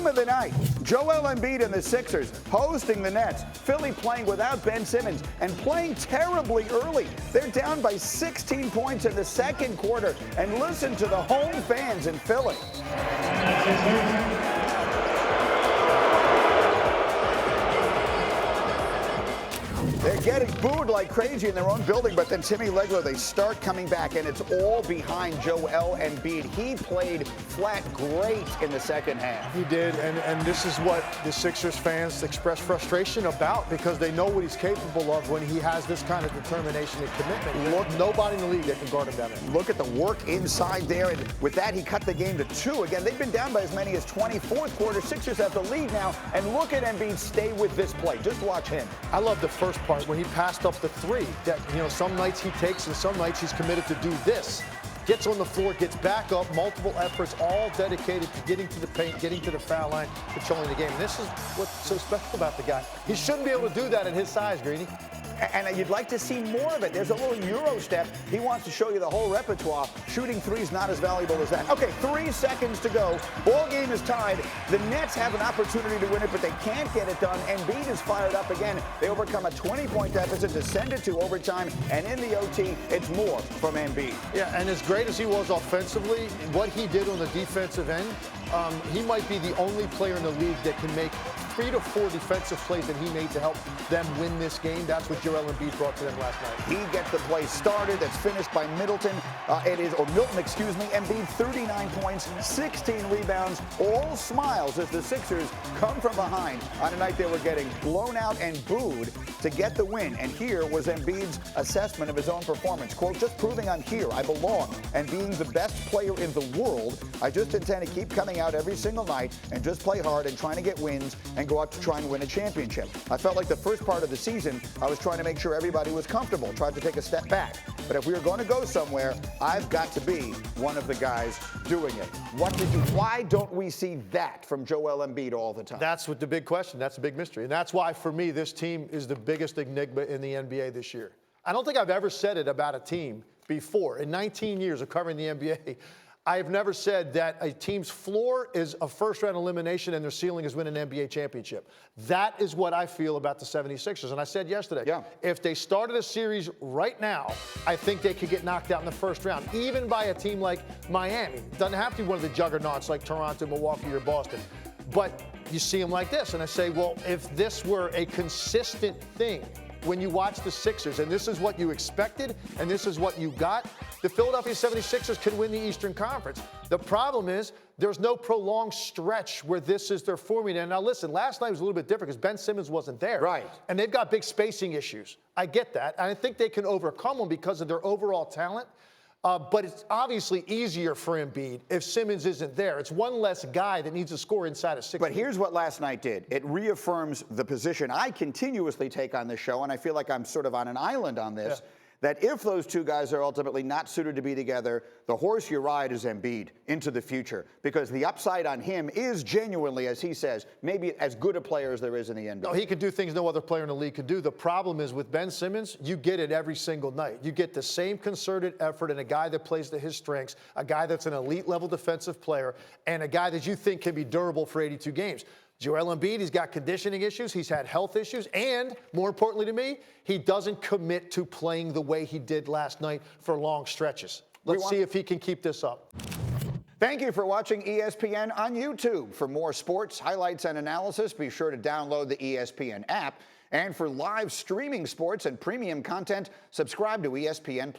Game of the night, Joel Embiid and the Sixers hosting the Nets. Philly playing without Ben Simmons and playing terribly early. They're down by 16 points in the second quarter. And listen to the home fans in Philly. They're getting booed like crazy in their own building, but then Timmy Legler, they start coming back, and it's all behind Joel Embiid. He played flat great in the second half. He did, and this is what the Sixers fans express frustration about, because they know what he's capable of when he has this kind of determination and commitment. Look, nobody in the league that can guard him down there. Look at the work inside there, and with that, he cut the game to 2. Again, they've been down by as many as 20. Fourth quarter, Sixers have the lead now, and look at Embiid stay with this play. Just watch him. I love the first part when he passed up the 3. That, some nights he takes and some nights he's committed to do this. Gets on the floor, gets back up, multiple efforts, all dedicated to getting to the paint, getting to the foul line, controlling the game. And this is what's so special about the guy. He shouldn't be able to do that at his size, Greeny. And you'd like to see more of it. There's a little Euro step. He wants to show you the whole repertoire. Shooting threes not as valuable as that. Okay, 3 seconds to go. Ball game is tied. The Nets have an opportunity to win it, but they can't get it done. Embiid is fired up again. They overcome a 20-point deficit to send it to overtime. And in the OT, it's more from Embiid. Yeah, and as great as he was offensively, what he did on the defensive end, he might be the only player in the league that can make 3 to 4 defensive plays that he made to help them win this game. That's what Joel Embiid brought to them last night. He gets the play started. That's finished by Milton. Milton, excuse me. Embiid, 39 points, 16 rebounds, all smiles as the Sixers come from behind on a night they were getting blown out and booed to get the win. And here was Embiid's assessment of his own performance. Quote, just proving I'm here, I belong, and being the best player in the world. I just intend to keep coming out every single night and just play hard and trying to get wins and go out to try and win a championship. I felt like the first part of the season, I was trying to make sure everybody was comfortable, tried to take a step back. But if we were going to go somewhere, I've got to be one of the guys doing it. Why don't we see that from Joel Embiid all the time? That's what the big question. That's the big mystery. And that's why, for me, this team is the biggest enigma in the NBA this year. I don't think I've ever said it about a team before. In 19 years of covering the NBA, I've never said that a team's floor is a first-round elimination and their ceiling is win an NBA championship. That is what I feel about the 76ers. And I said yesterday, if they started a series right now, I think they could get knocked out in the first round, even by a team like Miami. It doesn't have to be one of the juggernauts like Toronto, Milwaukee, or Boston. But you see them like this, and I say, well, if this were a consistent thing, when you watch the Sixers, and this is what you expected, and this is what you got, the Philadelphia 76ers could win the Eastern Conference. The problem is there's no prolonged stretch where this is their formula. And now listen, last night was a little bit different because Ben Simmons wasn't there. Right. And they've got big spacing issues. I get that. And I think they can overcome them because of their overall talent. But it's obviously easier for Embiid if Simmons isn't there. It's one less guy that needs to score inside of 6 But here's what last night did. It reaffirms the position I continuously take on this show, and I feel like I'm sort of on an island on this, that if those two guys are ultimately not suited to be together, the horse you ride is Embiid into the future, because the upside on him is genuinely, as he says, maybe as good a player as there is in the NBA. No, he can do things no other player in the league could do. The problem is with Ben Simmons, you get it every single night. You get the same concerted effort in a guy that plays to his strengths, a guy that's an elite level defensive player, and a guy that you think can be durable for 82 games. Joel Embiid, he's got conditioning issues, he's had health issues, and more importantly to me, he doesn't commit to playing the way he did last night for long stretches. Let's see if he can keep this up. Thank you for watching ESPN on YouTube. For more sports, highlights, and analysis, be sure to download the ESPN app. And for live streaming sports and premium content, subscribe to ESPN+.